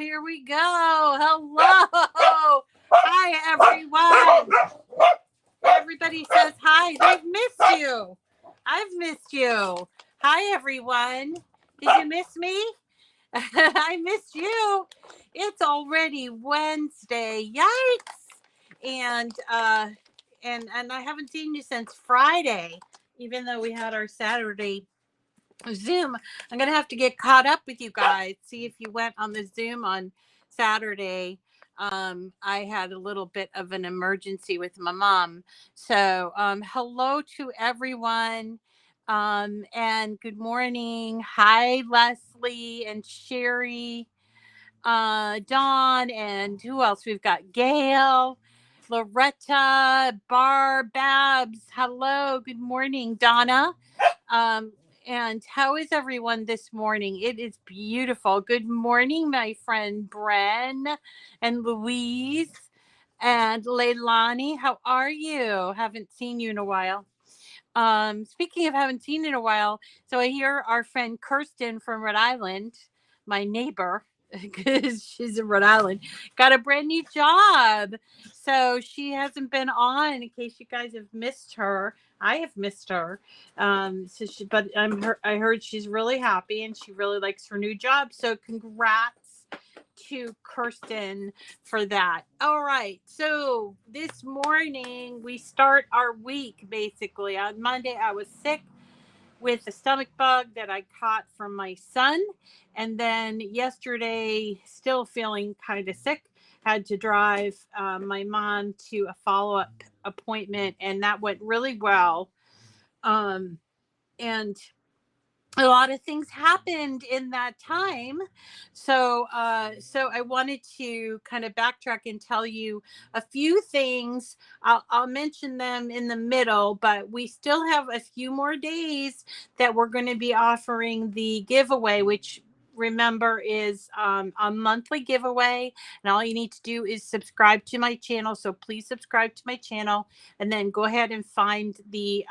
Here we go. Hello. Hi, everyone. Everybody says hi. They've missed you. I've missed you. Hi, everyone. Did you miss me? I missed you. It's already Wednesday. Yikes. And I haven't seen you since Friday, even though we had our Saturday Zoom. I'm gonna have to get caught up with you guys. See if you went on the Zoom on Saturday. I had a little bit of an emergency with my mom. So hello to everyone. And good morning. Hi, Leslie and Sherry, Dawn, and who else? We've got Gail, Loretta, Babs. Hello, good morning, Donna. Um, and how is everyone this morning? It is beautiful. Good morning, my friend Bren and Louise and Leilani. How are you? Haven't seen you in a while. Speaking of haven't seen in a while, so I hear our friend Kirsten from Rhode Island, my neighbor, because she's in Rhode Island, got a brand new job. So she hasn't been on. In case you guys have missed her, I have missed her. But I heard she's really happy and she really likes her new job. So congrats to Kirsten for that. All right. So this morning we start our week basically. On Monday, I was sick with a stomach bug that I caught from my son. And then yesterday, still feeling kind of sick, had to drive my mom to a follow-up appointment, and that went really well. And a lot of things happened in that time. So I wanted to kind of backtrack and tell you a few things. I'll mention them in the middle, but we still have a few more days that we're going to be offering the giveaway, which remember is a monthly giveaway, and all you need to do is subscribe to my channel. So please subscribe to my channel and then go ahead and find the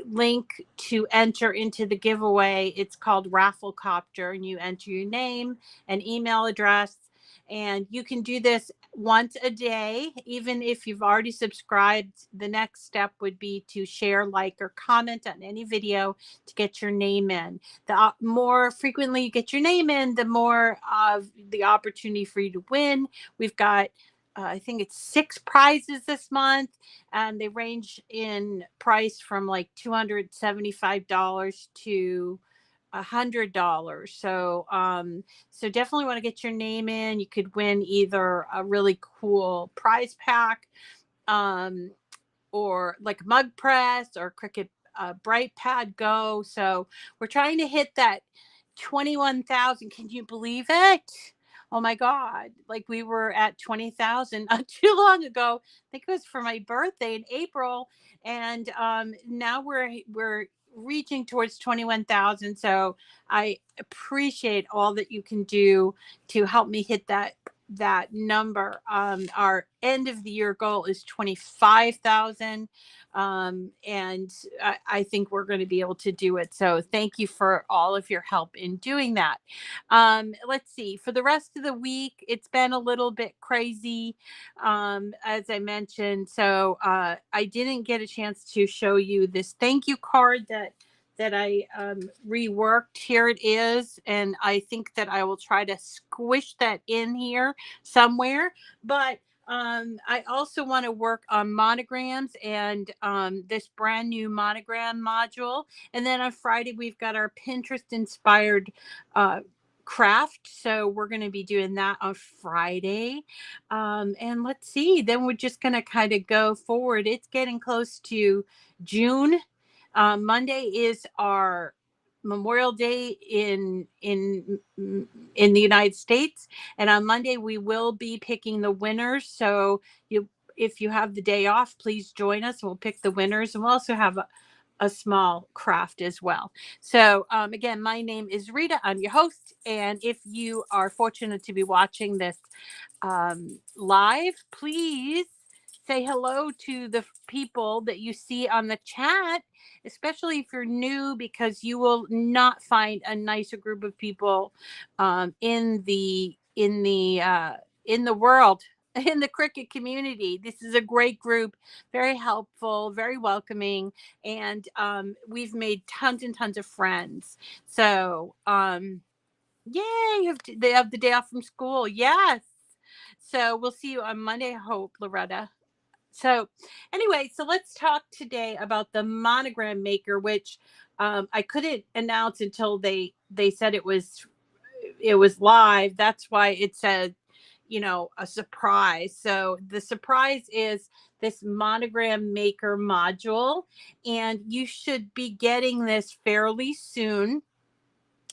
link to enter into the giveaway. It's called Rafflecopter, and you enter your name and email address, and you can do this once a day. Even if you've already subscribed, the next step would be to share, like, or comment on any video to get your name in. The more frequently you get your name in, the more of the opportunity for you to win. We've got I think it's 6 prizes this month, and they range in price from like $275 to $100. So definitely want to get your name in. You could win either a really cool prize pack, or like Mug Press or Cricut Bright Pad Go. So we're trying to hit that 21,000. Can you believe it? Oh my God. Like, we were at 20,000 not too long ago. I think it was for my birthday in April. And now we're reaching towards 21,000. So I appreciate all that you can do to help me hit that number. Our end of the year goal is 25,000. And I think we're going to be able to do it. So thank you for all of your help in doing that. Let's see, for the rest of the week, it's been a little bit crazy, as I mentioned. So I didn't get a chance to show you this thank you card that I reworked. Here it is. And I think that I will try to squish that in here somewhere. But I also want to work on monograms and this brand new monogram module. And then on Friday, we've got our Pinterest inspired craft. So we're going to be doing that on Friday. And let's see, then we're just going to kind of go forward. It's getting close to June. Monday is our Memorial Day in the United States, and on Monday we will be picking the winners. So if you have the day off, please join us. We'll pick the winners, and we'll also have a small craft as well. So again, my name is Rita. I'm your host, and if you are fortunate to be watching this live, please say hello to the people that you see on the chat, especially if you're new, because you will not find a nicer group of people in the world, in the Cricut community. This is a great group, very helpful, very welcoming, and we've made tons and tons of friends. So yay, they have the day off from school. Yes. So we'll see you on Monday, I hope, Loretta. So anyway, so let's talk today about the Monogram Maker, which I couldn't announce until they said it was live. That's why it said, a surprise. So the surprise is this Monogram Maker module, and you should be getting this fairly soon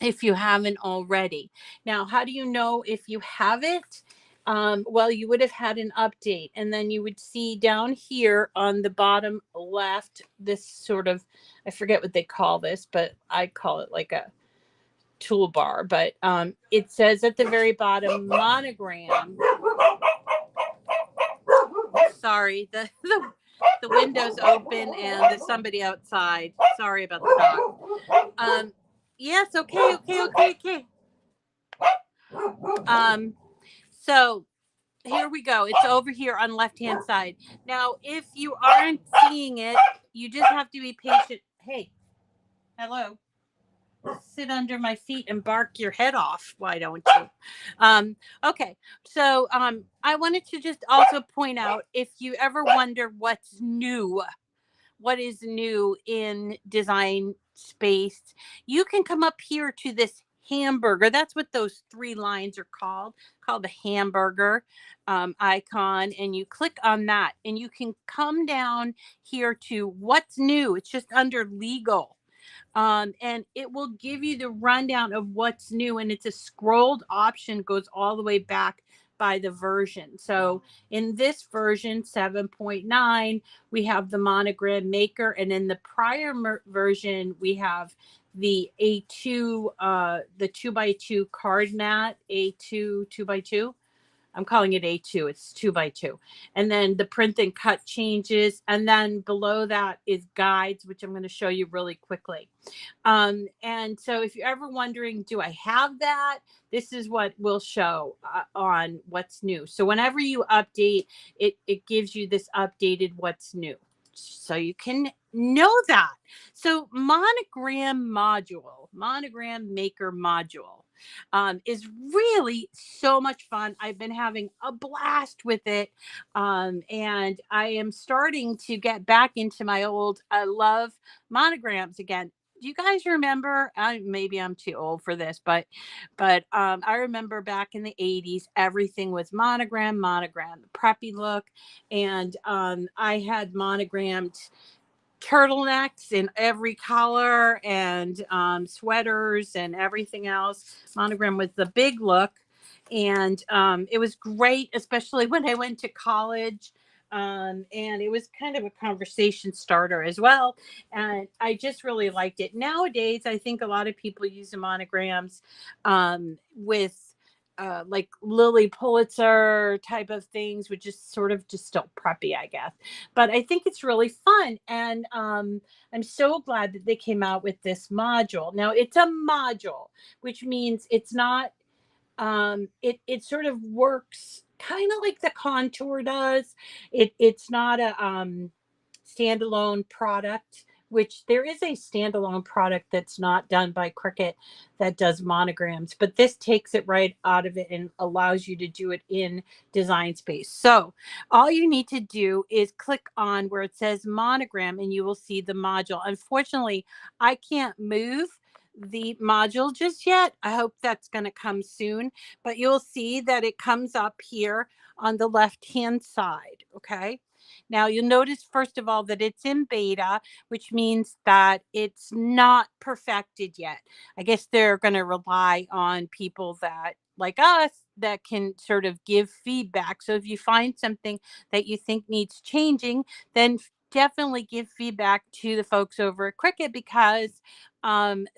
if you haven't already. Now, how do you know if you have it? Well, you would have had an update, and then you would see down here on the bottom left this sort of, I forget what they call this, but I call it like a toolbar. But it says at the very bottom, Monogram. Sorry, the window's open and there's somebody outside. Sorry about the dog. Yes, okay. So here we go. It's over here on left hand side. Now, if you aren't seeing it, you just have to be patient. Hey, hello. Sit under my feet and bark your head off. Why don't you? Okay. So I wanted to just also point out, if you ever wonder what's new, what is new in Design Space, you can come up here to this hamburger. That's what those three lines are called the hamburger icon. And you click on that and you can come down here to what's new. It's just under legal. And it will give you the rundown of what's new. And it's a scrolled option, goes all the way back by the version. So in this version 7.9, we have the Monogram Maker, and in the prior version we have the A2, the 2x2 card mat, A2 2x2. I'm calling it A2. It's 2x2. And then the print and cut changes. And then below that is guides, which I'm going to show you really quickly. And so if you're ever wondering, do I have that? This is what will show on what's new. So whenever you update, it gives you this updated what's new. So you can know that. So Monogram Maker module is really so much fun. I've been having a blast with it. And I am starting to get back into my I love monograms again. Do you guys remember? Maybe I'm too old for this, but I remember back in the 80s, everything was monogram, the preppy look. And I had monogrammed turtlenecks in every color, and sweaters and everything else. Monogram was the big look, and it was great, especially when I went to college. And it was kind of a conversation starter as well, and I just really liked it. Nowadays, I think a lot of people use the monograms with like Lily Pulitzer type of things, which is sort of just still preppy, I guess. But I think it's really fun. And I'm so glad that they came out with this module. Now, it's a module, which means it's not, it sort of works kind of like the contour does. It's not a standalone product, which there is a standalone product that's not done by Cricut that does monograms, but this takes it right out of it and allows you to do it in Design Space. So all you need to do is click on where it says monogram and you will see the module. Unfortunately, I can't move the module just yet. I hope that's going to come soon, but you'll see that it comes up here on the left-hand side. Okay. Now you'll notice, first of all, that it's in beta, which means that it's not perfected yet. I guess they're going to rely on people that, like us, that can sort of give feedback. So if you find something that you think needs changing, then definitely give feedback to the folks over at Cricut, because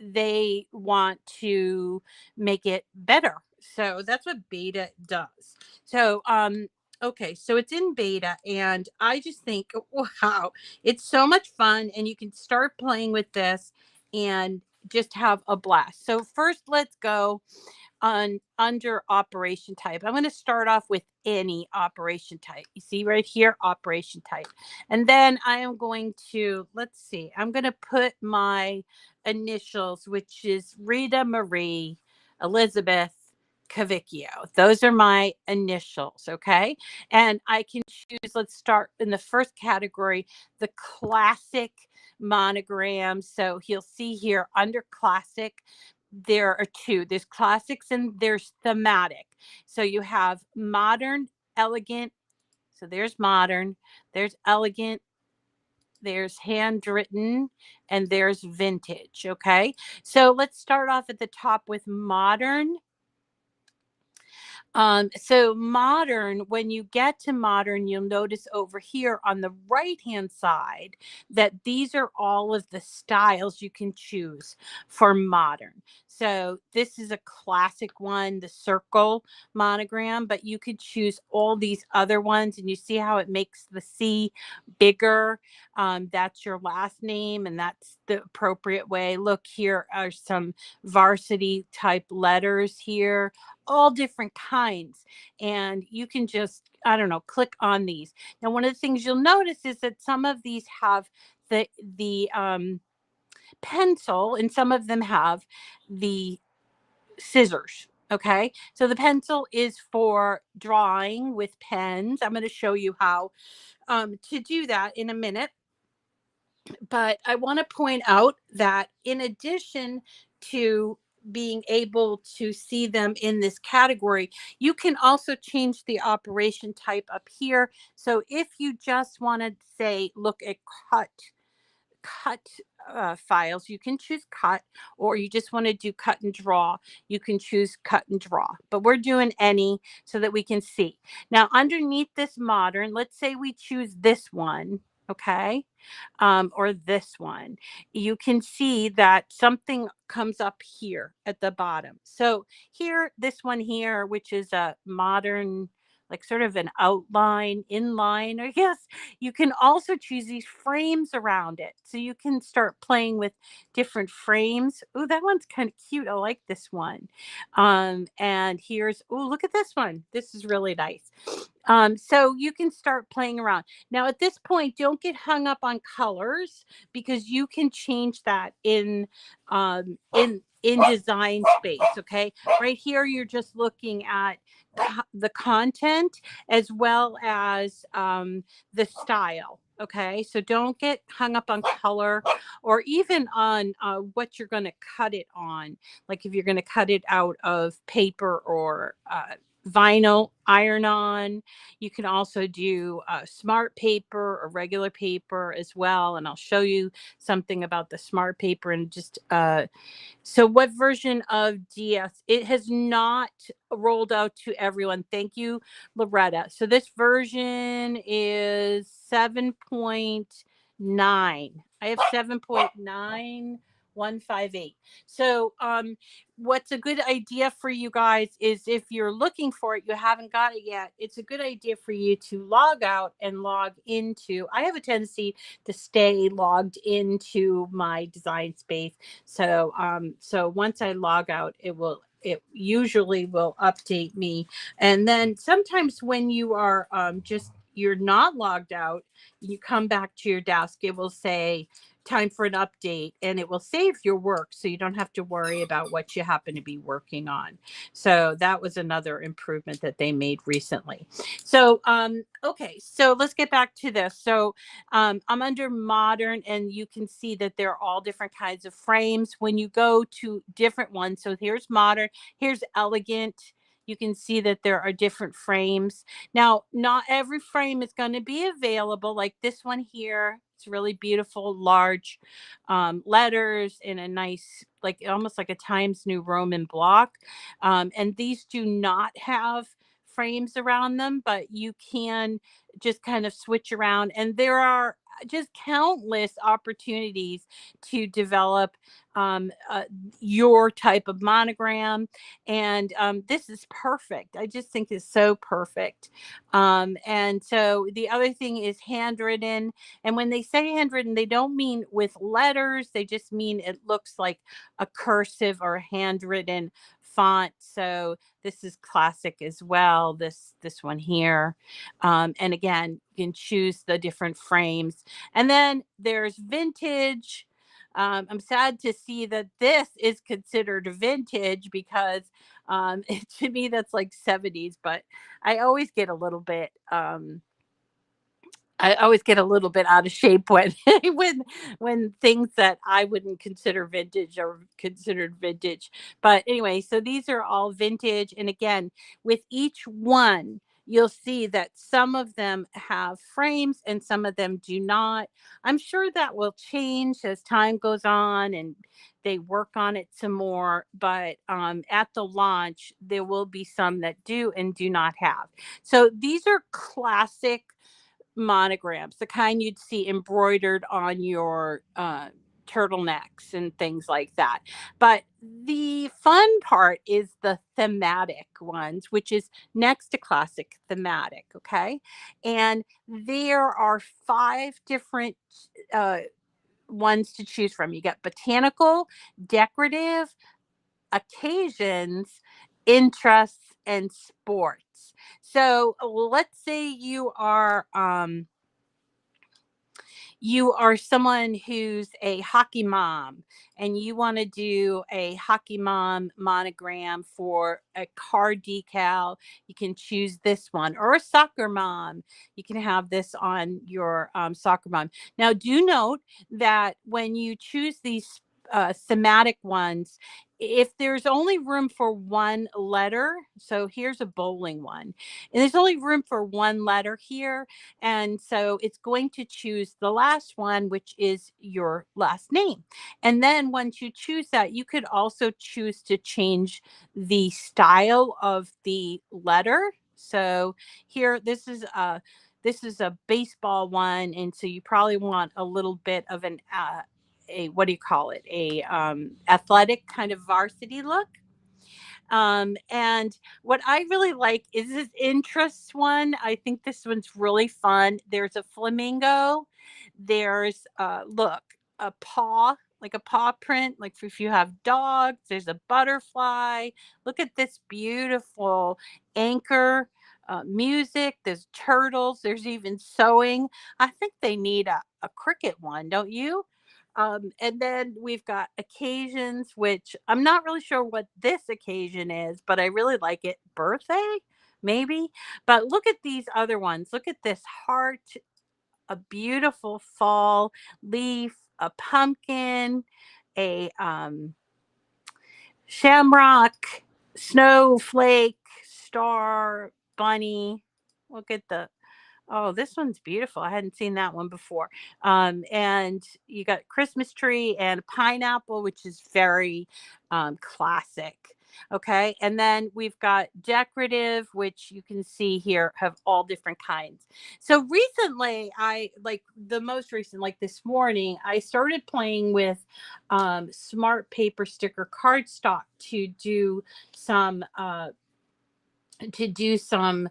they want to make it better. So that's what beta does. So, Okay, so it's in beta, and I just think, wow, it's so much fun, and you can start playing with this and just have a blast. So first, let's go on under operation type. I'm going to start off with any operation type. You see right here, operation type. And then I am going to, let's see, I'm going to put my initials, which is Rita Marie Elizabeth Cavicchio. Those are my initials. Okay. And I can choose, let's start in the first category, the classic monogram. So you'll see here under classic, there are two. There's classics and there's thematic. So you have modern, elegant. So there's modern, there's elegant, there's handwritten, and there's vintage. Okay. So let's start off at the top with modern. So modern, when you get to modern, you'll notice over here on the right-hand side that these are all of the styles you can choose for modern. So this is a classic one, the circle monogram, but you could choose all these other ones, and you see how it makes the C bigger. That's your last name, and that's the appropriate way. Look, here are some varsity type letters here, all different kinds, and you can just, I don't know, click on these. Now one of the things you'll notice is that some of these have the pencil, and some of them have the scissors. Okay, so the pencil is for drawing with pens. I'm going to show you how to do that in a minute, but I want to point out that in addition to being able to see them in this category, you can also change the operation type up here. So if you just want to say, look at cut files, you can choose cut, or you just want to do cut and draw, you can choose cut and draw, but we're doing any so that we can see. Now underneath this modern, let's say we choose this one. Okay. Or this one, you can see that something comes up here at the bottom. So here, this one here, which is a modern, like sort of an outline, inline, I guess, you can also choose these frames around it. So you can start playing with different frames. Oh, that one's kind of cute. I like this one. And here's, oh, look at this one. This is really nice. So you can start playing around. Now at this point, don't get hung up on colors, because you can change that in Design Space. Okay, right here you're just looking at the content as well as the style. Okay, so don't get hung up on color, or even on what you're going to cut it on. Like if you're going to cut it out of paper or vinyl iron on. You can also do smart paper or regular paper as well, and I'll show you something about the smart paper and just so what version of DS? It has not rolled out to everyone. Thank you, Loretta. So this version is 7.9. I have 7.9158. So what's a good idea for you guys is, if you're looking for it, you haven't got it yet, it's a good idea for you to log out and log into. I have a tendency to stay logged into my Design Space. So so once I log out, it usually will update me. And then sometimes when you are just, you're not logged out, you come back to your desk, it will say time for an update, and it will save your work so you don't have to worry about what you happen to be working on. So that was another improvement that they made recently. So okay, so let's get back to this. So I'm under modern, and you can see that there are all different kinds of frames when you go to different ones. So here's modern, here's elegant. You can see that there are different frames. Now, not every frame is going to be available. Like this one here, it's really beautiful, large letters in a nice, like almost like a Times New Roman block. And these do not have frames around them, but you can just kind of switch around. And there are just countless opportunities to develop um, uh, your type of monogram. And this is perfect. I just think it's so perfect. And so the other thing is handwritten. And when they say handwritten, they don't mean with letters, they just mean it looks like a cursive or handwritten font. So this is classic as well. This one here. And again, you can choose the different frames. And then there's vintage. I'm sad to see that this is considered vintage because to me that's like 70s, but I always get a little bit I always get a little bit out of shape when when things that I wouldn't consider vintage are considered vintage. But anyway, so these are all vintage, and again, with each one, you'll see that some of them have frames and some of them do not. I'm sure that will change as time goes on and they work on it some more. But at the launch, there will be some that do and do not have. So these are classic monograms, the kind you'd see embroidered on your turtlenecks and things like that. But the fun part is the thematic ones, which is next to classic thematic. Okay. And there are 5 different uh, ones to choose from. You got botanical, decorative, occasions, interests, and sports. So let's say you are someone who's a hockey mom and you want to do a hockey mom monogram for a car decal, you can choose this one. Or a soccer mom, you can have this on your soccer mom. Now do note that when you choose these thematic ones, if there's only room for one letter, so here's a bowling one, and there's only room for one letter here, and so it's going to choose the last one, which is your last name. And then once you choose that, you could also choose to change the style of the letter. So here, this is a baseball one, and so you probably want a little bit of an a what do you call it? A athletic kind of varsity look. And what I really like is this interest one. I think this one's really fun. There's a flamingo. There's look, a paw, like a paw print, like if you have dogs. There's a butterfly. Look at this beautiful anchor. Music, there's turtles, there's even sewing. I think they need a Cricut one, don't you? And then we've got occasions, which I'm not really sure what this occasion is, but I really like it. Birthday, maybe. But look at these other ones. Look at this heart, a beautiful fall leaf, a pumpkin, a shamrock, snowflake, star, bunny. Look at the Oh, this one's beautiful. I hadn't seen that one before. And you got Christmas tree and a pineapple, which is very classic. Okay. And then we've got decorative, which you can see here have all different kinds. So recently, I like the most recent, like this morning, I started playing with smart paper sticker cardstock some uh, to do some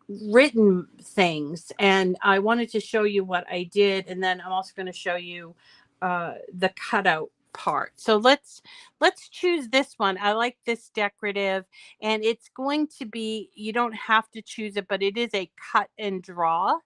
written things, and I wanted to show you what I did, and then I'm also going to show you the cutout part. So let's choose this one. I like this decorative, and it's going to be, you don't have to choose it, but it is a cut and draw.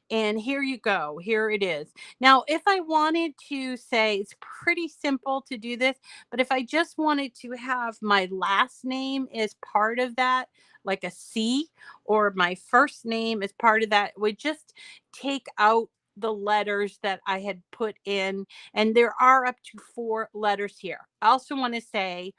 And here you go. Here it is. Now, if I wanted to say, it's pretty simple to do this, but if I just wanted to have my last name as part of that, like a C, or my first name as part of that, would just take out the letters that I had put in. And there are up to 4 letters here. I also want to say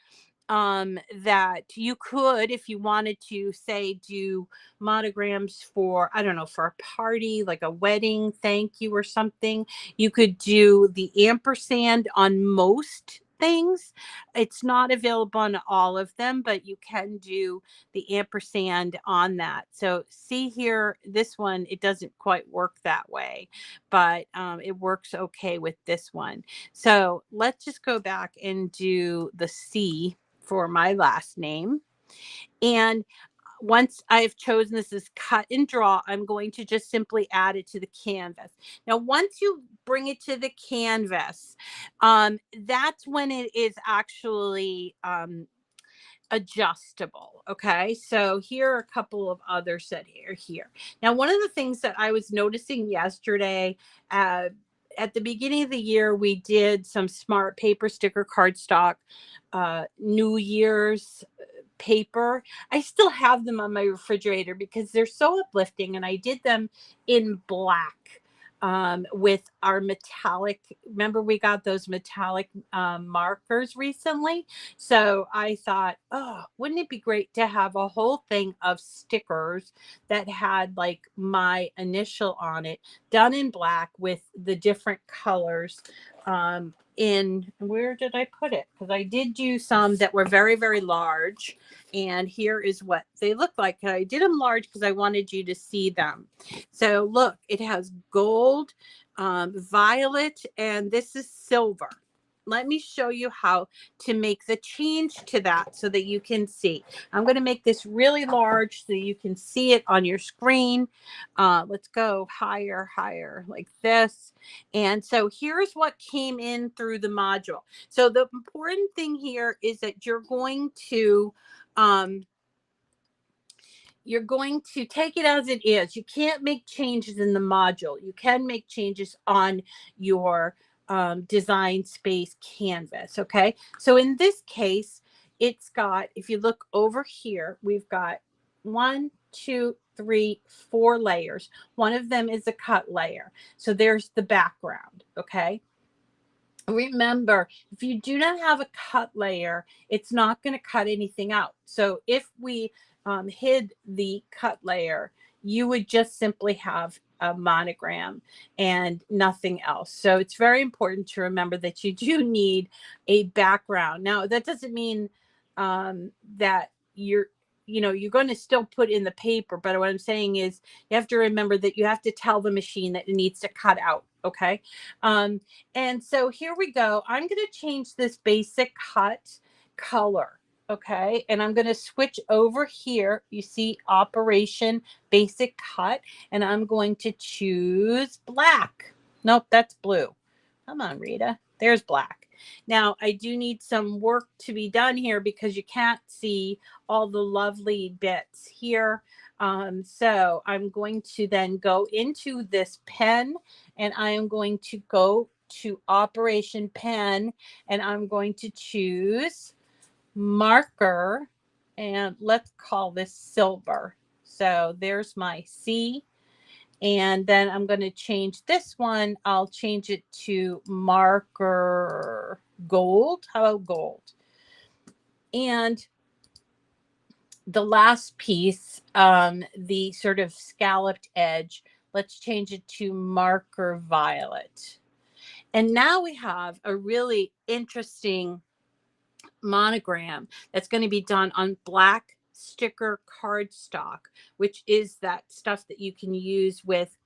that you could, if you wanted to, say, do monograms for, I don't know, for a party, like a wedding thank you or something. You could do the ampersand on most things. It's not available on all of them, but you can do the ampersand on that. So see here, this one, it doesn't quite work that way, but it works okay with this one. So let's just go back and do the C for my last name. And once I've chosen this as cut and draw, I'm going to just simply add it to the canvas. Now, once you bring it to the canvas, that's when it is actually adjustable. Okay. So here are a couple of others that are here. Now, one of the things that I was noticing yesterday, at the beginning of the year, we did some smart paper sticker cardstock, New Year's paper. I still have them on my refrigerator because they're so uplifting, and I did them in black with our metallic. Remember, we got those metallic markers recently. So I thought, oh, wouldn't it be great to have a whole thing of stickers that had like my initial on it, done in black with the different colors. In where did I put it? Because I did do some that were very, very large. And here is what they look like. I did them large because I wanted you to see them. So look, it has gold, violet, and this is silver. Let me show you how to make the change to that so that you can see. I'm going to make this really large so you can see it on your screen. Let's go higher, higher, like this. And so here's what came in through the module. So the important thing here is that you're going to take it as it is. You can't make changes in the module. You can make changes on your Design Space canvas. Okay. So in this case, it's got, if you look over here, we've got 1, 2, 3, 4 layers. One of them is a cut layer. So there's the background. Okay. Remember, if you do not have a cut layer, it's not going to cut anything out. So if we hid the cut layer, you would just simply have a monogram and nothing else. So it's very important to remember that you do need a background. Now, that doesn't mean that you're going to still put in the paper, but what I'm saying is you have to remember that you have to tell the machine that it needs to cut out. Okay. And so here we go. I'm going to change this basic cut color. Okay. And I'm going to switch over here. You see Operation Basic Cut, and I'm going to choose black. Nope, that's blue. Come on, Rita. There's black. Now, I do need some work to be done here because you can't see all the lovely bits here. So I'm going to then go into this pen, and I am going to go to Operation Pen, and I'm going to choose marker, and let's call this silver. So there's my C. And then I'm going to change this one. I'll change it to marker gold. How about gold? And the last piece, the sort of scalloped edge, let's change it to marker violet. And now we have a really interesting monogram that's going to be done on black sticker cardstock, which is that stuff that you can use with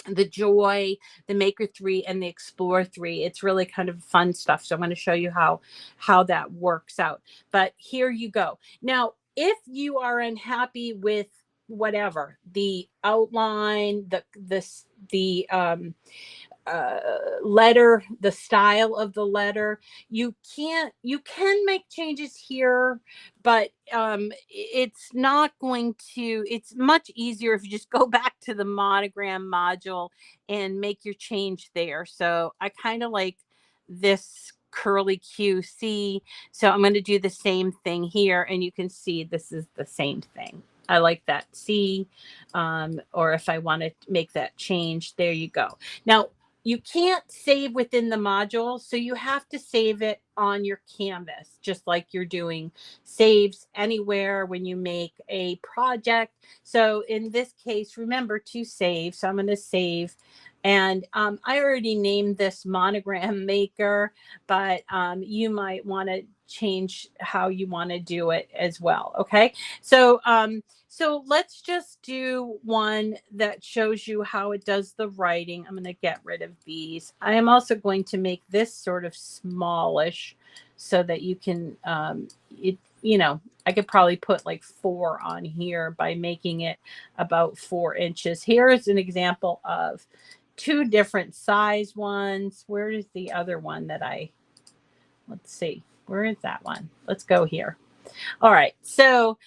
the Joy, the Maker 3, and the Explorer 3. It's really kind of fun stuff. So I'm going to show you how that works out. But here you go. Now, if you are unhappy with whatever, the outline, the letter, the style of the letter, you can make changes here, but it's much easier if you just go back to the Monogram module and make your change there. So I kind of like this curly QC, so I'm going to do the same thing here, and you can see this is the same thing. I like that C, or if I want to make that change, there you go. Now, you can't save within the module, so you have to save it on your canvas, just like you're doing saves anywhere when you make a project. So in this case, remember to save. So I'm going to save, And I already named this Monogram Maker, but you might want to change how you want to do it as well. Okay. So, so let's just do one that shows you how it does the writing. I'm going to get rid of these. I am also going to make this sort of smallish so that you can, you know, I could probably put like 4 on here by making it about 4 inches. Here is an example of 2 different size ones. Where is the other one that let's see, where is that one? Let's go here. All right. So,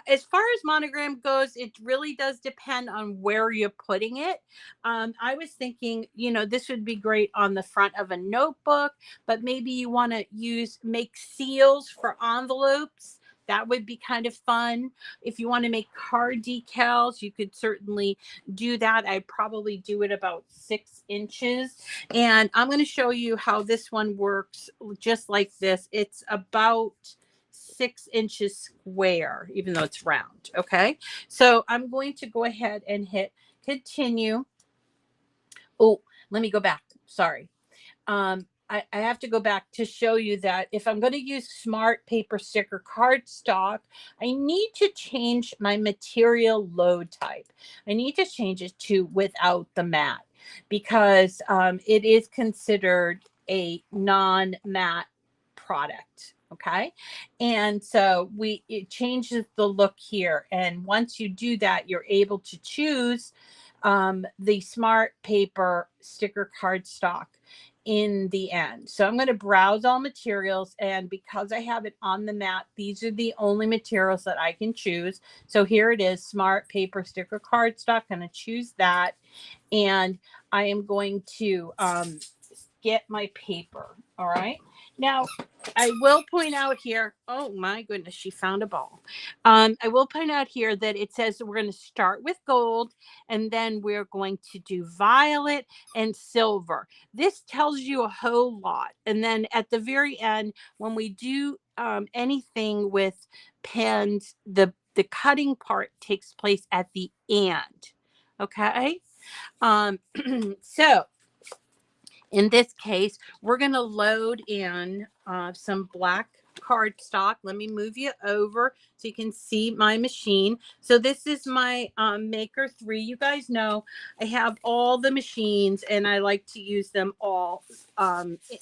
as far as monogram goes, it really does depend on where you're putting it. I was thinking, you know, this would be great on the front of a notebook, but maybe you want to make seals for envelopes. That would be kind of fun. If you want to make card decals, you could certainly do that. I'd probably do it about 6 inches. And I'm going to show you how this one works just like this. It's about 6 inches square, even though it's round. Okay. So I'm going to go ahead and hit continue. Oh, let me go back. Sorry. I have to go back to show you that if I'm going to use smart paper sticker cardstock, I need to change my material load type. I need to change it to without the matte because it is considered a non-matte product. Okay. And so it changes the look here. And once you do that, you're able to choose the smart paper sticker cardstock in the end. So I'm going to browse all materials, and because I have it on the mat, these are the only materials that I can choose. So here it is, smart paper sticker cardstock. I'm going to choose that, and I am going to get my paper. All right. Now, I will point out here, oh my goodness, she found a ball. I will point out here that it says we're going to start with gold, and then we're going to do violet and silver. This tells you a whole lot. And then at the very end, when we do anything with pens, the cutting part takes place at the end. Okay. So in this case, we're going to load in some black cardstock. Let me move you over so you can see my machine. So this is my Maker 3. You guys know I have all the machines and I like to use them all,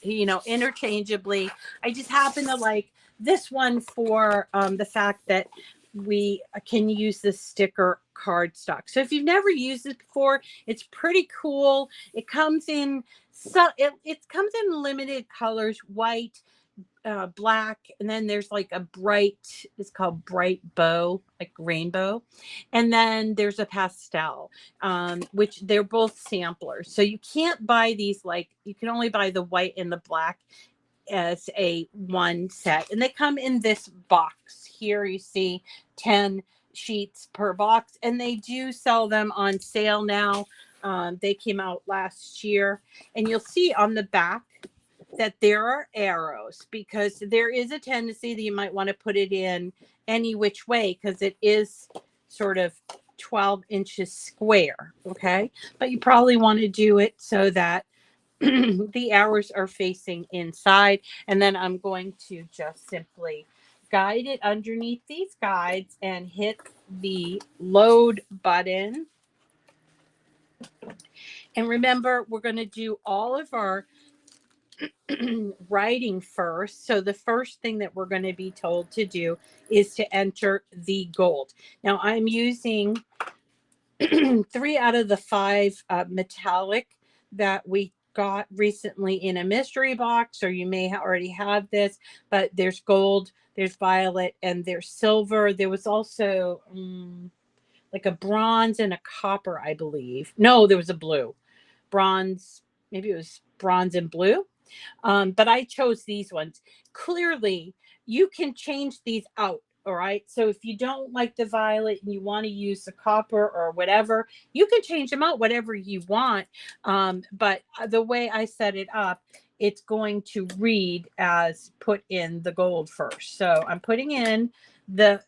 you know, interchangeably. I just happen to like this one for the fact that we can use the sticker cardstock. So if you've never used this before, it's pretty cool. It comes in it comes in limited colors, white, black, and then there's like a bright, it's called bright bow, like rainbow, and then there's a pastel, which they're both samplers. So you can't buy these, like you can only buy the white and the black as a one set, and they come in this box. Here you see 10 sheets per box, and they do sell them on sale now. They came out last year, and you'll see on the back that there are arrows because there is a tendency that you might want to put it in any which way because it is sort of 12 inches square. Okay. But you probably want to do it so that the arrows are facing inside. And then I'm going to just simply guide it underneath these guides and hit the load button. And remember, we're going to do all of our writing first. So the first thing that we're going to be told to do is to enter the gold. Now I'm using 3 out of the 5 metallic that we got recently in a mystery box, or you may already have this, but there's gold, there's violet, and there's silver. There was also like a bronze and a copper, I believe. No, there was a blue. Bronze, maybe it was bronze and blue. But I chose these ones. Clearly, you can change these out. All right. So if you don't like the violet and you want to use the copper or whatever, you can change them out whatever you want. But the way I set it up, it's going to read as put in the gold first. So I'm putting in the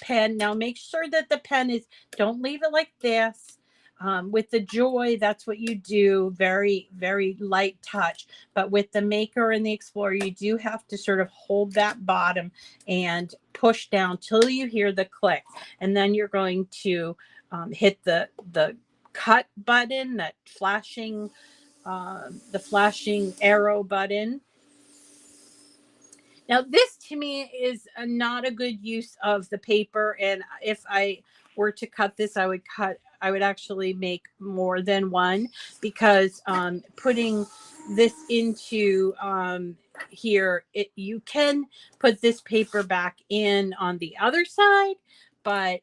pen. Now make sure that the pen is, don't leave it like this. With the Joy, that's what you do, very, very light touch. But with the Maker and the Explorer, you do have to sort of hold that bottom and push down till you hear the click. And then you're going to hit the cut button, that flashing, the flashing arrow button. Now, this to me is not a good use of the paper. And if I were to cut this, I would actually make more than one, because putting this into here, you can put this paper back in on the other side, but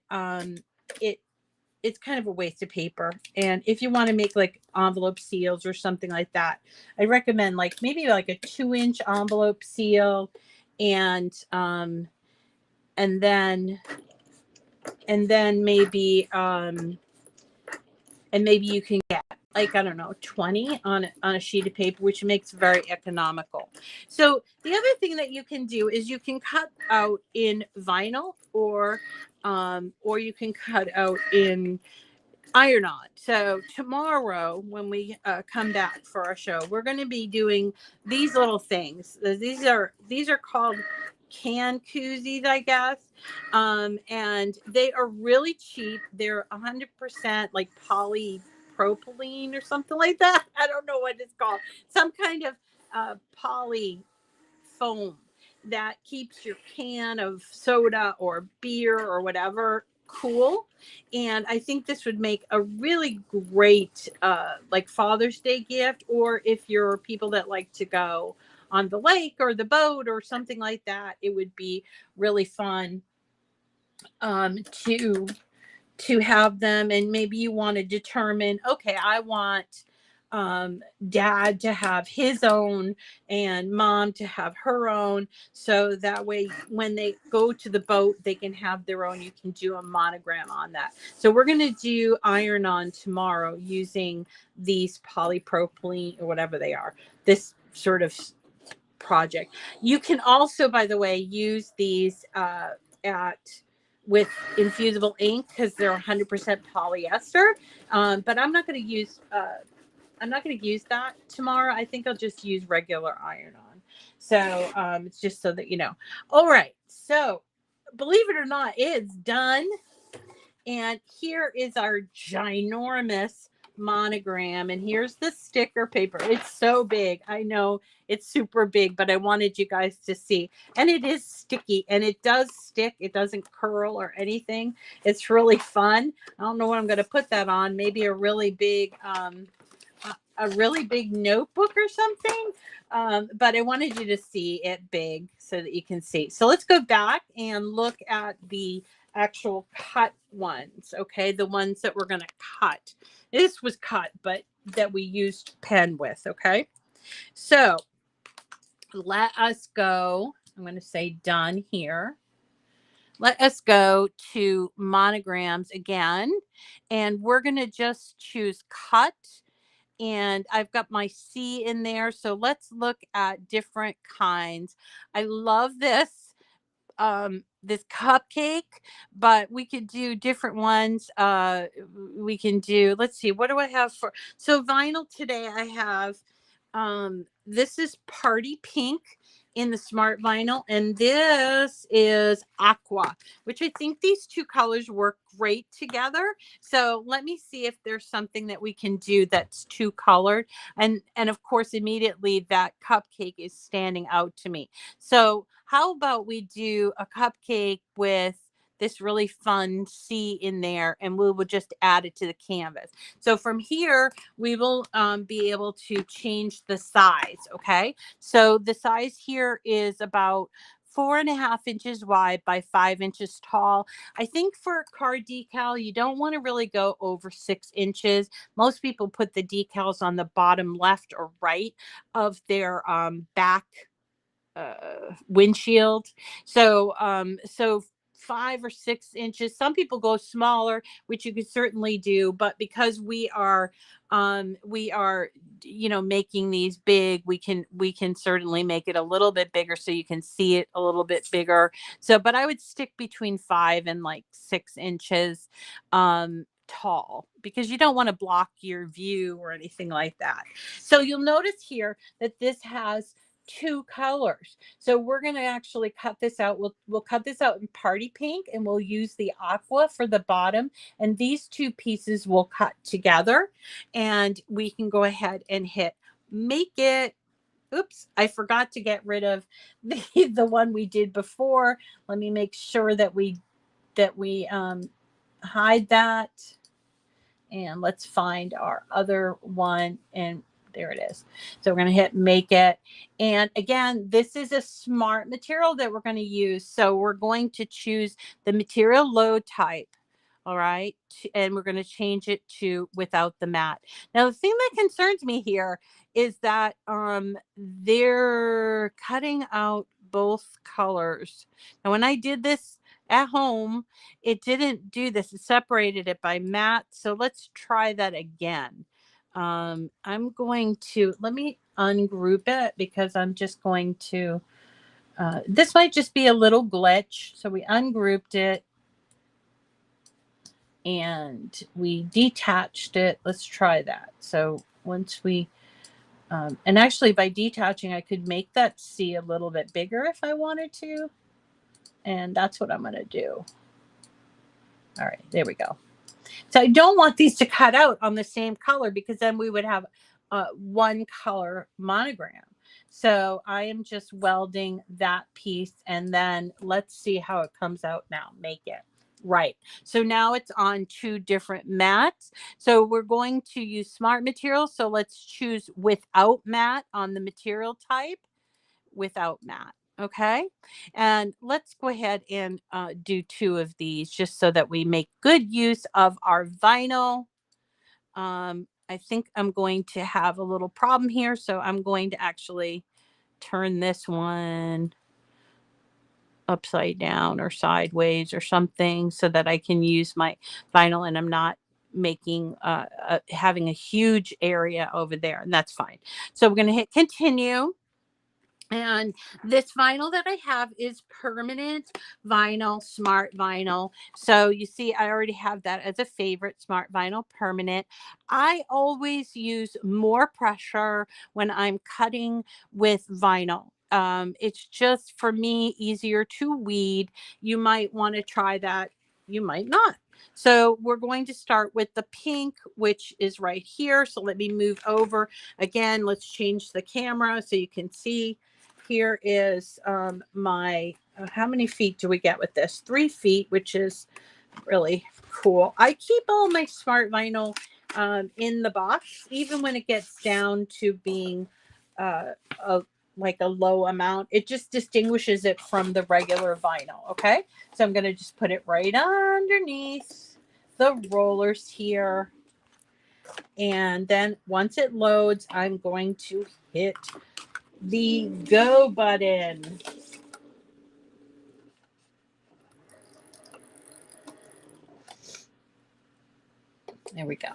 it's kind of a waste of paper. And if you want to make like envelope seals or something like that, I recommend like maybe like a 2-inch envelope seal, and then maybe maybe you can get like, I don't know, 20 on a sheet of paper, which makes very economical. So the other thing that you can do is you can cut out in vinyl, or you can cut out in iron-on. So tomorrow when we come back for our show, we're going to be doing these little things. These are called can koozies, I guess. And they are really cheap. They're 100% like polypropylene or something like that. I don't know what it's called. Some kind of poly foam that keeps your can of soda or beer or whatever cool. And I think this would make a really great like Father's Day gift, or if you're people that like to go on the lake or the boat or something like that, it would be really fun to have them. And maybe you want to determine, okay, I want dad to have his own and mom to have her own, so that way when they go to the boat they can have their own. You can do a monogram on that. So we're going to do iron-on tomorrow using these polypropylene or whatever they are, this sort of project. You can also, by the way, use these with infusible ink, because they're 100% polyester. But I'm not going to use that tomorrow. I think I'll just use regular iron-on. So it's just so that you know. All right. So believe it or not, it's done. And here is our ginormous monogram. And here's the sticker paper. It's so big. I know it's super big, but I wanted you guys to see. And it is sticky, and it does stick. It doesn't curl or anything. It's really fun. I don't know what I'm going to put that on. Maybe a really big notebook or something. But I wanted you to see it big so that you can see. So let's go back and look at the actual cut ones. Okay, the ones that we're going to cut. This was cut, but that we used pen with. Okay, so let us go. I'm going to say done here. Let us go to monograms again, and we're going to just choose cut. And I've got my C in there. So let's look at different kinds. I love this cupcake, but we could do different ones. We can do, let's see, what do I have for, so vinyl today I have, this is Party Pink in the Smart Vinyl, and this is Aqua, which I think these two colors work great together. So let me see if there's something that we can do that's two colored. And of course, immediately that cupcake is standing out to me. So how about we do a cupcake with this really fun C in there, and we will just add it to the canvas. So from here, we will be able to change the size. Okay. So the size here is about 4.5 inches wide by 5 inches tall. I think for a car decal, you don't want to really go over 6 inches. Most people put the decals on the bottom left or right of their back windshield. So 5 or 6 inches. Some people go smaller, which you could certainly do, but because we are making these big, we can certainly make it a little bit bigger so you can see it a little bit bigger. So but I would stick between 5 and like 6 inches. tall because you don't want to block your view or anything like that. So you'll notice here that this has 2 colors. So we're going to actually cut this out. We'll cut this out in party pink, and we'll use the aqua for the bottom, and these 2 pieces will cut together, and we can go ahead and hit make it. Oops, I forgot to get rid of the one we did before. Let me make sure that we hide that. And let's find our other one, and there it is. So we're going to hit make it. And again, this is a smart material that we're going to use. So we're going to choose the material load type. All right. And we're going to change it to without the matte. Now, the thing that concerns me here is that they're cutting out both colors. Now, when I did this at home, it didn't do this. It separated it by matte. So let's try that again. I'm going to, let me ungroup it because I'm just going to, this might just be a little glitch. So we ungrouped it and we detached it. Let's try that. So once we, and actually by detaching, I could make that C a little bit bigger if I wanted to. And that's what I'm going to do. All right, there we go. So I don't want these to cut out on the same color because then we would have one color monogram. So I am just welding that piece, and then let's see how it comes out now. Make it. Right. So now it's on 2 different mats. So we're going to use smart materials. So let's choose without matte on the material type, without matte. Okay. And let's go ahead and do 2 of these just so that we make good use of our vinyl. I think I'm going to have a little problem here. So I'm going to actually turn this one upside down or sideways or something so that I can use my vinyl and I'm not making having a huge area over there, and that's fine. So we're going to hit continue. And this vinyl that I have is permanent vinyl, smart vinyl. So you see, I already have that as a favorite, smart vinyl permanent. I always use more pressure when I'm cutting with vinyl. It's just for me easier to weed. You might want to try that. You might not. So we're going to start with the pink, which is right here. So let me move over again. Let's change the camera so you can see. Here is my, how many feet do we get with this? 3 feet, which is really cool. I keep all my smart vinyl in the box, even when it gets down to being like a low amount. It just distinguishes it from the regular vinyl. Okay. So I'm going to just put it right underneath the rollers here. And then once it loads, I'm going to hit the go button. There we go.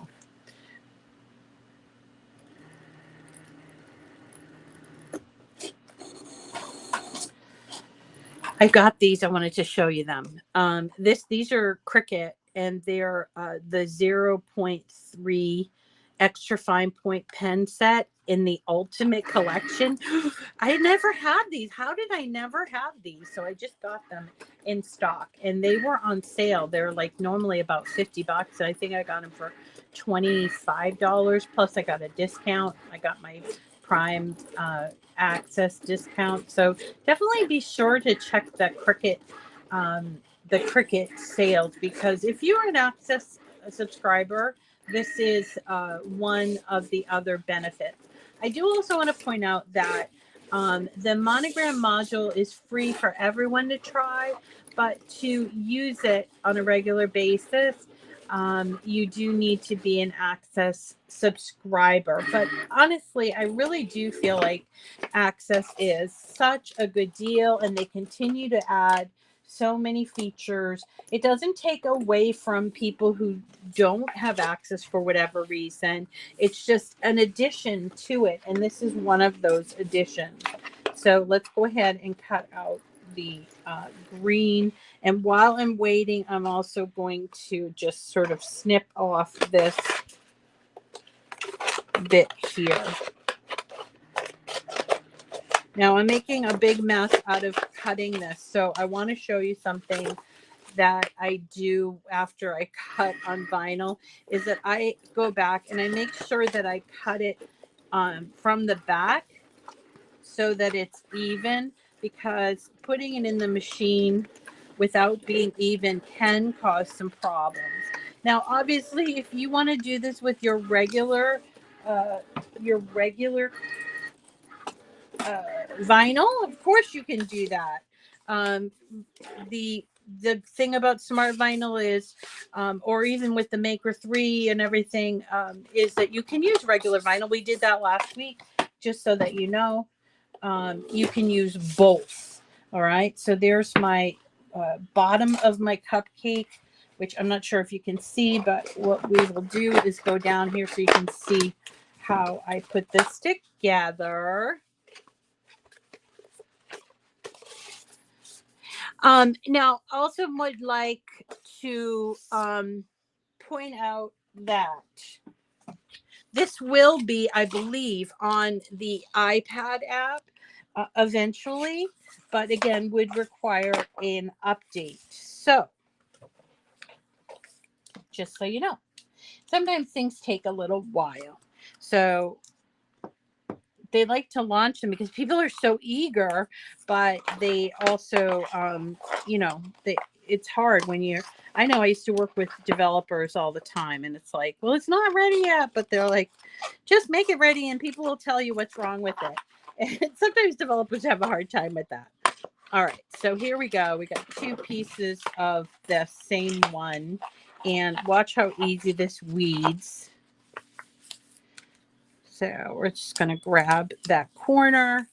I got these. I wanted to show you them. These are Cricut, and they're the 0.3 extra fine point pen set in the ultimate collection. I never had these. How did I never have these? So I just got them in stock, and they were on sale. They're like normally about $50. And I think I got them for $25. Plus I got a discount. I got my Prime access discount. So definitely be sure to check the Cricut sales, because if you're an access subscriber, this is one of the other benefits. I do also want to point out that the Monogram module is free for everyone to try, but to use it on a regular basis, you do need to be an access subscriber. But honestly, I really do feel like access is such a good deal, and they continue to add so many features. It doesn't take away from people who don't have access for whatever reason. It's just an addition to it, and this is one of those additions. So let's go ahead and cut out the green. And while I'm waiting, I'm also going to just sort of snip off this bit here. Now I'm making a big mess out of cutting this, so I want to show you something that I do after I cut on vinyl, is that I go back and I make sure that I cut it from the back so that it's even, because putting it in the machine without being even can cause some problems. Now, obviously, if you want to do this with your regular vinyl, of course you can do that. Um, the thing about smart vinyl is, or even with the Maker 3 and everything, is that you can use regular vinyl. We did that last week, just so that you know. You can use both. All right. So there's my bottom of my cupcake, which I'm not sure if you can see, but what we will do is go down here so you can see how I put this together. Now, also would like to point out that this will be, I believe, on the iPad app eventually, but again, would require an update. So, just so you know, sometimes things take a little while. So, they like to launch them because people are so eager, but they also, it's hard when you're, I know I used to work with developers all the time, and it's like, well, it's not ready yet, but they're like, just make it ready and people will tell you what's wrong with it. And sometimes developers have a hard time with that. All right, so here we go. We got 2 pieces of the same one, and watch how easy this weeds. So we're just going to grab that corner,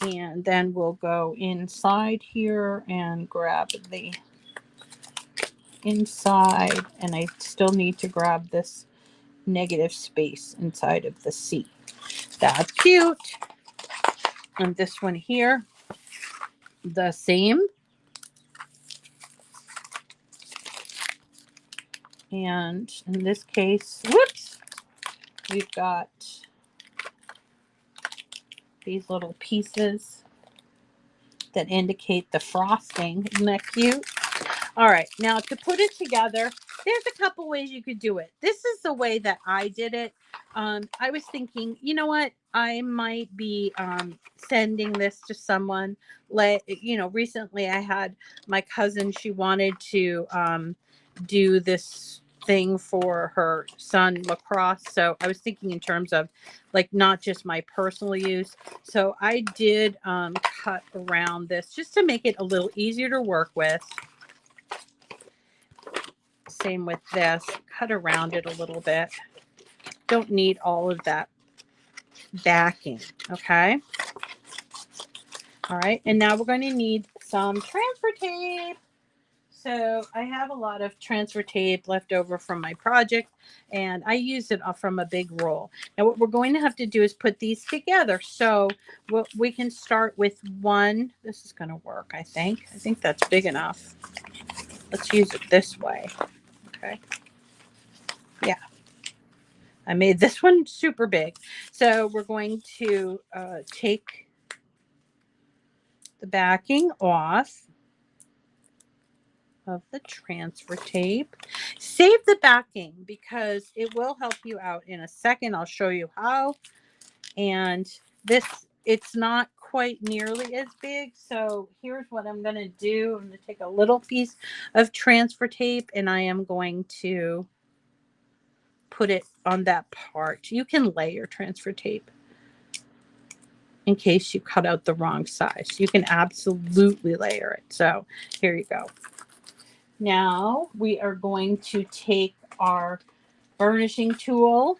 and then we'll go inside here and grab the inside, and I still need to grab this negative space inside of the C. That's cute. And this one here, the same. And in this case, whoops, we've got these little pieces that indicate the frosting. Isn't that cute? All right, now to put it together, there's a couple ways you could do it. This is the way that I did it. I was thinking, you know what? I might be sending this to someone. Recently I had my cousin, she wanted to do this thing for her son lacrosse. So I was thinking in terms of like not just my personal use. So I did cut around this just to make it a little easier to work with. Same with this, cut around it a little bit. Don't need all of that backing, okay? All right, and now we're going to need some transfer tape. So I have a lot of transfer tape left over from my project, and I used it from a big roll. Now what we're going to have to do is put these together. So we can start with one. This is going to work, I think. I think that's big enough. Let's use it this way, okay? Yeah. I made this one super big. So we're going to take the backing off of the transfer tape. Save the backing because it will help you out in a second. I'll show you how. And this, it's not quite nearly as big. So here's what I'm going to do. I'm going to take a little piece of transfer tape and I am going to put it on that part. You can layer transfer tape in case you cut out the wrong size. You can absolutely layer it. So here you go. Now we are going to take our burnishing tool.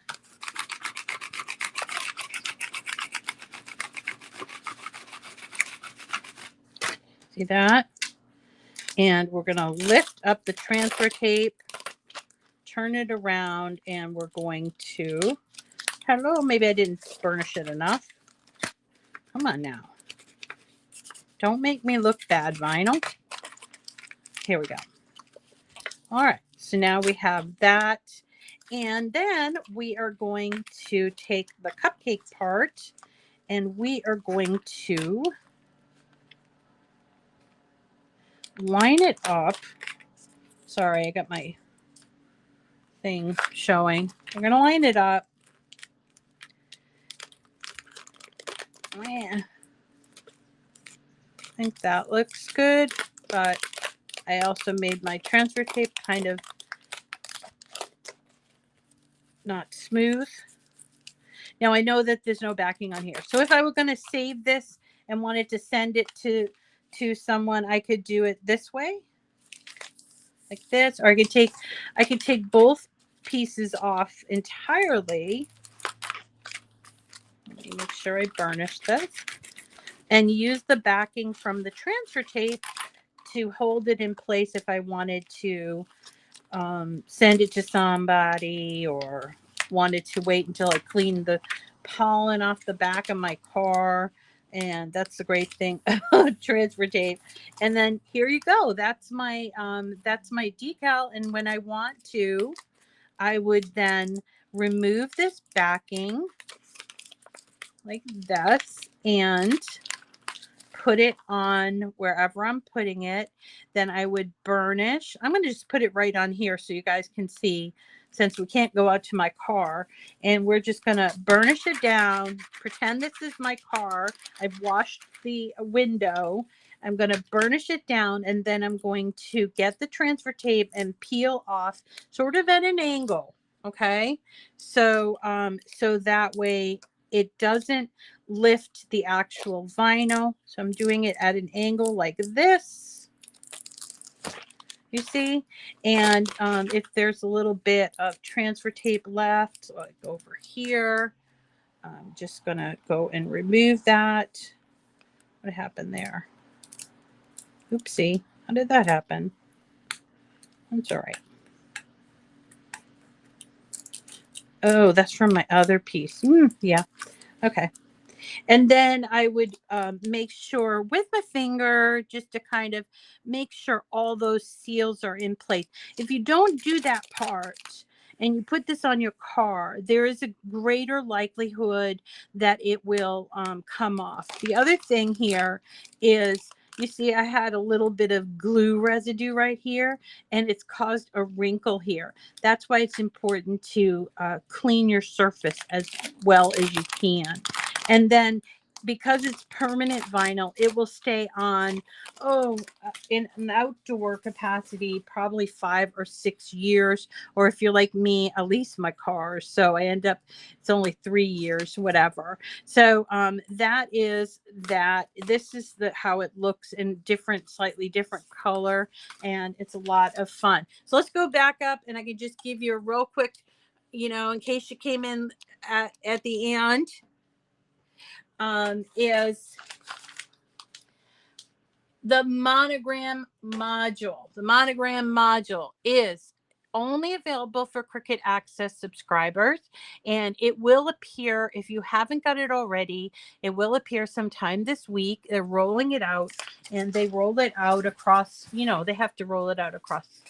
See that? And we're going to lift up the transfer tape, turn it around, and we're going to, hello, maybe I didn't burnish it enough. Come on now. Don't make me look bad, vinyl. Here we go. All right, so now we have that. And then we are going to take the cupcake part and we are going to line it up. Sorry, I got my thing showing. We're going to line it up. Yeah. I think that looks good, but I also made my transfer tape kind of not smooth. Now I know that there's no backing on here. So if I were going to save this and wanted to send it to someone, I could do it this way. Like this, or I could take both pieces off entirely. Let me make sure I burnish this and use the backing from the transfer tape to hold it in place if I wanted to send it to somebody or wanted to wait until I cleaned the pollen off the back of my car. And that's the great thing about transfer tape. And then here you go. That's my decal. And when I want to, I would then remove this backing like this and put it on wherever I'm putting it. Then I would burnish. I'm going to just put it right on here so you guys can see, since we can't go out to my car. And we're just going to burnish it down. Pretend this is my car. I've washed the window. I'm going to burnish it down, and then I'm going to get the transfer tape and peel off sort of at an angle. Okay. So that way it doesn't lift the actual vinyl. So I'm doing it at an angle like this, you see. And if there's a little bit of transfer tape left, like over here, I'm just gonna go and remove that. What happened there? Oopsie, how did that happen? That's all right. Oh, that's from my other piece. Yeah, okay. And then I would make sure with my finger, just to kind of make sure all those seals are in place. If you don't do that part and you put this on your car, there is a greater likelihood that it will come off. The other thing here is, you see, I had a little bit of glue residue right here, and it's caused a wrinkle here. That's why it's important to clean your surface as well as you can. And then because it's permanent vinyl, it will stay on, in an outdoor capacity, probably 5 or 6 years. Or if you're like me, at least my car. So I end up, it's only 3 years, whatever. So that is that. This is how it looks in slightly different color. And it's a lot of fun. So let's go back up, and I can just give you a real quick, in case you came in at the end. Is the Monogram Module. The Monogram Module is only available for Cricut Access subscribers, and it will appear, if you haven't got it already, it will appear sometime this week. They're rolling it out, and they roll it out across, they have to roll it out across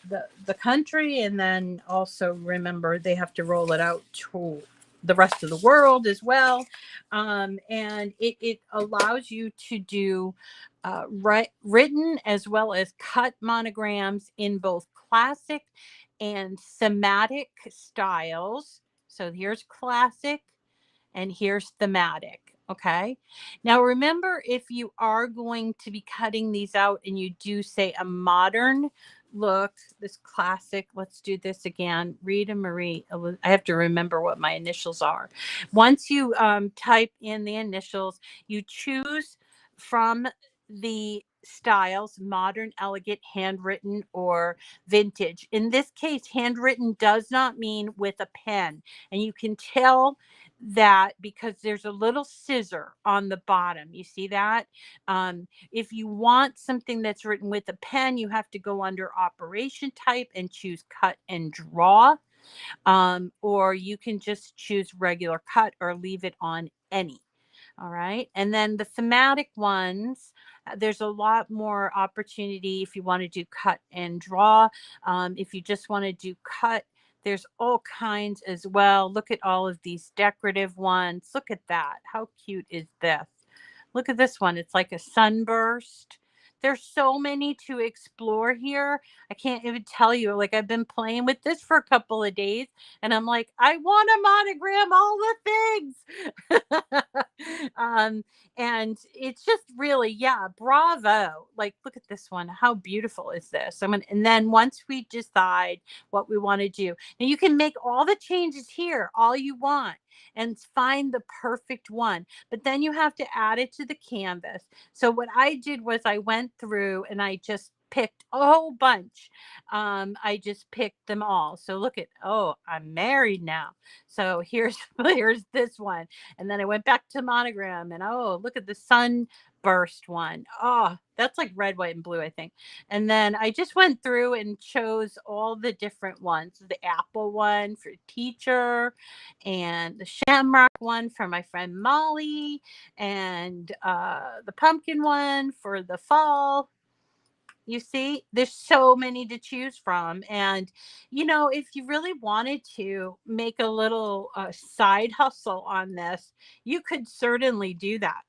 the country, and then also remember they have to roll it out to the rest of the world as well. And it allows you to do written as well as cut monograms in both classic and thematic styles. So here's classic and here's thematic. Okay. Now remember, if you are going to be cutting these out and you do say a modern look, this classic, let's do this again. Rita Marie. I have to remember what my initials are. Once you type in the initials, you choose from the styles: modern, elegant, handwritten, or vintage. In this case, handwritten does not mean with a pen. And you can tell that because there's a little scissor on the bottom. You see that? If you want something that's written with a pen, you have to go under operation type and choose cut and draw. Or you can just choose regular cut or leave it on any. All right. And then the thematic ones, There's a lot more opportunity if you want to do cut and draw. If you just want to do cut, there's all kinds as well. Look at all of these decorative ones. Look at that. How cute is this? Look at this one. It's like a sunburst. There's so many to explore here. I can't even tell you. Like, I've been playing with this for a couple of days and I'm like, I want to monogram all the things. And it's just really, yeah, bravo. Like, look at this one. How beautiful is this? And then once we decide what we want to do, now you can make all the changes here, all you want, and find the perfect one. But then you have to add it to the canvas. So what I did was I went through and I just picked a whole bunch. I just picked them all. So look at, oh, I'm married now. So here's this one. And then I went back to monogram and oh, look at the sunburst one. Oh, that's like red, white, and blue, I think. And then I just went through and chose all the different ones. The apple one for teacher, and the shamrock one for my friend Molly, and the pumpkin one for the fall. You see, there's so many to choose from. And, you know, if you really wanted to make a little side hustle on this, you could certainly do that.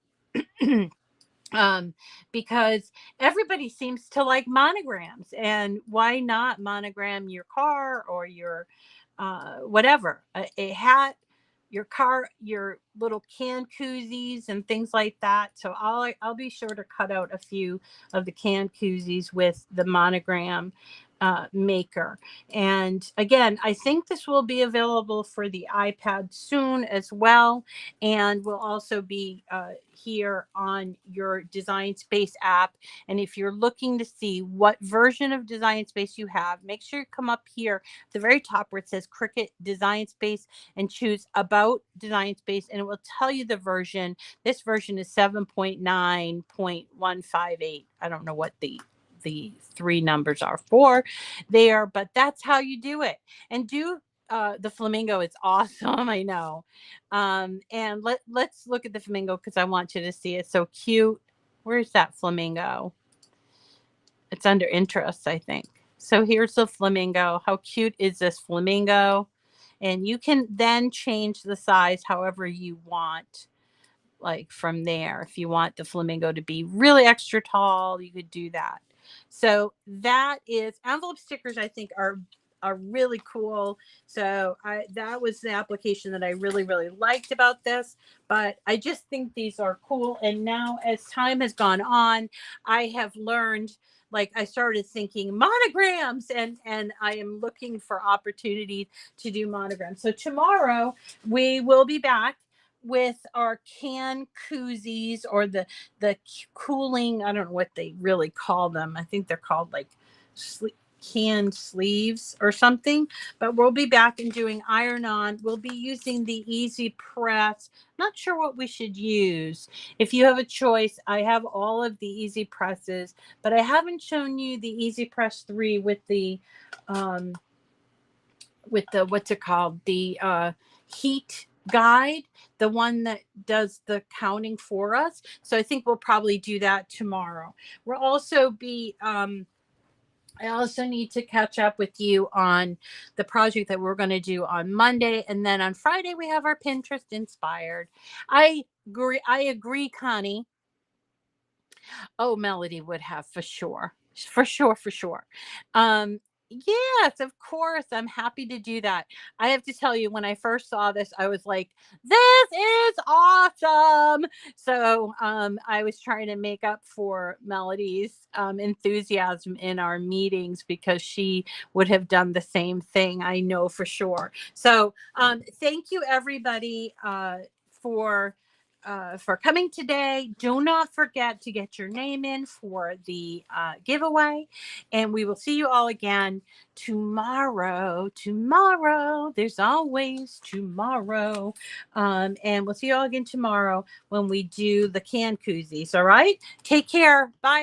Because everybody seems to like monograms, and why not monogram your car or your whatever, a hat, your car, your little can koozies and things like that. So I'll be sure to cut out a few of the can koozies with the monogram maker. And again, I think this will be available for the iPad soon as well, and will also be here on your Design Space app. And if you're looking to see what version of Design Space you have, make sure you come up here at the very top where it says Cricut Design Space and choose About Design Space, and it will tell you the version. This version is 7.9.158. I don't know what the three numbers are for there, but that's how you do it. And do the flamingo is awesome. I know. And let's look at the flamingo because I want you to see it. So cute. Where's that flamingo? It's under interests, I think. So here's the flamingo. How cute is this flamingo? And you can then change the size however you want. Like from there, if you want the flamingo to be really extra tall, you could do that. So that is envelope stickers. I think are really cool. So that was the application that I really liked about this. But I just think these are cool. And now as time has gone on, I have learned, like, I started thinking monograms, and I am looking for opportunities to do monograms. So tomorrow we will be back with our can koozies, or the cooling, I don't know what they really call them. I think they're called like canned sleeves or something. But we'll be back and doing iron on. We'll be using the Easy Press. Not sure what we should use. If you have a choice, I have all of the Easy Presses, but I haven't shown you the Easy Press 3 with the what's it called, the heat guide, the one that does the counting for us. So I think we'll probably do that tomorrow. We'll also be I also need to catch up with you on the project that we're going to do on Monday, and then on Friday we have our Pinterest inspired. I agree, Connie. Oh, Melody would have, for sure. For sure. Yes, of course. I'm happy to do that. I have to tell you, when I first saw this, I was like, this is awesome. So I was trying to make up for Melody's enthusiasm in our meetings, because she would have done the same thing. I know for sure. So thank you, everybody, for coming today. Do not forget to get your name in for the giveaway, and we will see you all again tomorrow. There's always tomorrow. And we'll see you all again tomorrow when we do the can koozies. All right, take care. Bye.